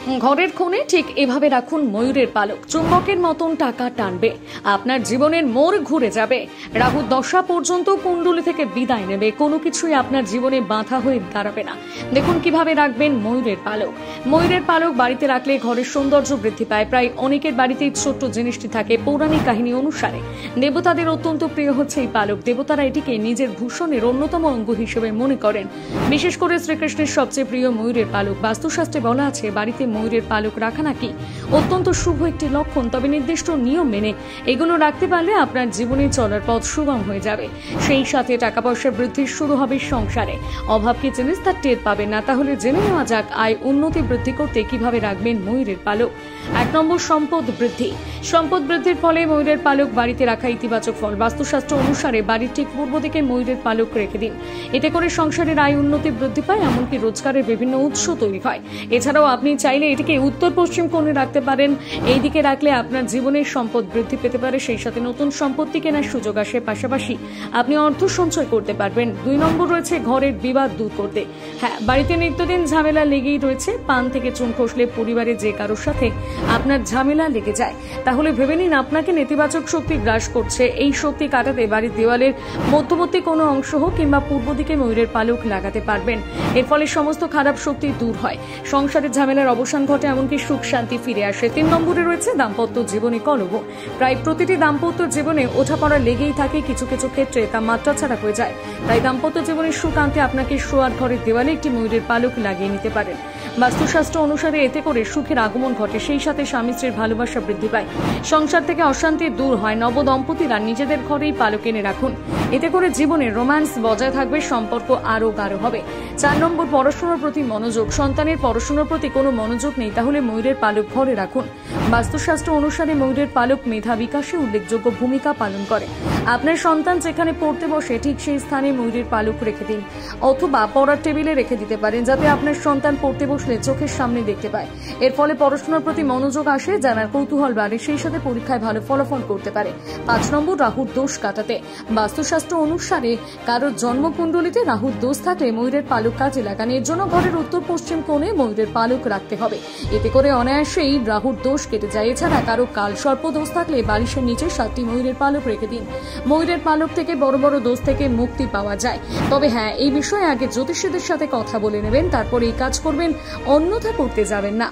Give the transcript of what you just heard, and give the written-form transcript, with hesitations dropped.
ঘরের কোণে ঠিক এভাবে রাখুন ময়ূরের পালক। চুম্বকের মতন টাকা টানবে, আপনার জীবনের মোড় ঘুরে যাবে। রাহু দশা পর্যন্ত কুণ্ডলী থেকে বিদায় নেবে, কোনো কিছুই আপনার জীবনে বাধা হয়ে দাঁড়াবে না। দেখুন কিভাবে রাখবেন ময়ূরের পালক। ময়ূরের পালক বাড়িতে রাখলে ঘরের সৌন্দর্য বৃদ্ধি পায়। প্রায় অনেকের বাড়িতেই ছোট্ট জিনিসটি থাকে। পৌরাণিক কাহিনী অনুসারে দেবতাদের অত্যন্ত প্রিয় হচ্ছে এই পালক। দেবতারা এটিকে নিজের ভূষণের অন্যতম অঙ্গ হিসেবে মনে করেন। বিশেষ করে শ্রীকৃষ্ণের সবচেয়ে প্রিয় ময়ূরের পালক। বাস্তুশাস্ত্রে বলা আছে বাড়িতে ময়ূরের পালক রাখা নাকি অত্যন্ত শুভ একটি লক্ষণ। তবে নির্দিষ্ট নিয়ম মেনে এগুলো রাখতে পারলে আপনার জীবনে চলার পথ সুগম হয়ে যাবে। সেই সাথে টাকা পয়সা বৃদ্ধি শুরু হবে সংসারে। অভাবকে জিনিস তার টের পাবেন না। তাহলে জেনে নেওয়া যাক আয় উন্নতি বৃদ্ধি করতে কিভাবে রাখবেন ময়ূরের পালক। 1 নম্বর, সম্পদ বৃদ্ধি। সম্পদ বৃদ্ধির ফলে ময়ূরের পালক বাড়িতে রাখা ইতিবাচক ফল। বাস্তুশাস্ত্র অনুসারে বাড়ির ঠিক পূর্ব দিকে ময়ূরের পালক রেখে দিন। এতে করে সংসারের আয় উন্নতি বৃদ্ধি পায়, এমনকি রোজগারের বিভিন্ন উৎস তৈরি হয়। এছাড়াও আপনি চাইলে এটিকে উত্তর পশ্চিম কোণে রাখতে পারেন। এই দিকে রাখলে আপনার জীবনের সম্পদ বৃদ্ধি পেতে পারে, সেই সাথে নতুন সম্পত্তি কেনার সুযোগ আসে। পাশাপাশি আপনি অর্থ সঞ্চয় করতে পারবেন। 2 নম্বর রয়েছে ঘরের বিবাদ দূর করতে। হ্যাঁ, বাড়িতে নিত্যদিন ঝামেলা লেগেই রয়েছে। পান থেকে চুন খসলে পরিবারে যে কারোর সাথে আপনার ঝামেলা লেগে যায়, তাহলে ভেবে নিন আপনাকে নেতিবাচক শক্তি গ্রাস করছে। এই শক্তি কাটাতে বাড়ির দেওয়ালের মধ্যবর্তী কোনো অংশ হোক কিংবা পূর্ব দিকে ময়ূরের পালক লাগাতে পারবেন। এর ফলে সমস্ত খারাপ শক্তি দূর হয়, সংসারের ঝামেলার অবসান ঘটে, এমনকি সুখ শান্তি ফিরে আসে। 3 নম্বরে রয়েছে দাম্পত্য জীবনে কলহ। প্রায় প্রতিটি দাম্পত্য জীবনে ওঠাপড়া লেগেই থাকে, কিছু কিছু ক্ষেত্রে তা মাত্রা ছাড়া হয়ে যায়। তাই দাম্পত্য জীবনের সুখ আনতে আপনাকে শোয়ার ঘরের দেওয়ালে একটি ময়ূরের পালক লাগিয়ে নিতে পারেন। বাস্তুশাস্ত্র অনুসারে এতে করে সুখের আগমন ঘটে, সেই সাথে স্বামী স্ত্রীর ভালোবাসা বৃদ্ধি পায়, সংসার থেকে অশান্তি দূর হয়। নবদম্পতিরা নিজেদের ঘরেই পালক এনে রাখুন। এতে করে জীবনের রোম্যান্স বজায় থাকবে, সম্পর্ক আরো গাঢ় হবে। 4 নম্বর, পড়াশোনার প্রতি মনোযোগ। সন্তানের পড়াশোনার প্রতি কোনো মনোযোগ নেই, তাহলে ময়ূরের পালক ঘরে রাখুন। বাস্তুশাস্ত্র অনুসারে ময়ূরের পালক মেধা বিকাশে উল্লেখযোগ্য ভূমিকা পালন করে। আপনার সন্তান যেখানে পড়তে বসে ঠিক সেই স্থানে ময়ূরের পালক রেখে দিন, অথবা পড়ার টেবিলে রেখে দিতে পারেন, যাতে আপনার সন্তান পড়তে বসলে চোখের সামনে দেখতে পায়। এর ফলে পড়াশোনার প্রতি মনোযোগ আসে, জানার কৌতূহল বাড়ে, সেই সাথে পরীক্ষায় ভালো ফলাফল করতে পারে। 5 নম্বর, রাহুর দোষ কাটাতে। বাস্তুশাস্ত্র অনুসারে কারোর জন্মকুণ্ডলিতে রাহুর দোষ থাকলে ময়ূরের পালক কাজে লাগান। এর জন্য ঘরের উত্তর পশ্চিম কোণে ময়ূরের পালক রাখতে হবে। এতে করে অনায়াসেই রাহুর দোষ কেটে যায়। এছাড়া কারো কাল সর্প দোষ থাকলে বালিশের নিচে 7টি ময়ূরের পালক রেখে দিন। ময়ূরের পালক থেকে বড় বড় দোষ থেকে মুক্তি পাওয়া যায়। তবে হ্যাঁ, এই বিষয়ে আগে জ্যোতিষীদের সাথে কথা বলে নেবেন, তারপর এই কাজ করবেন, অন্যথা করতে যাবেন না।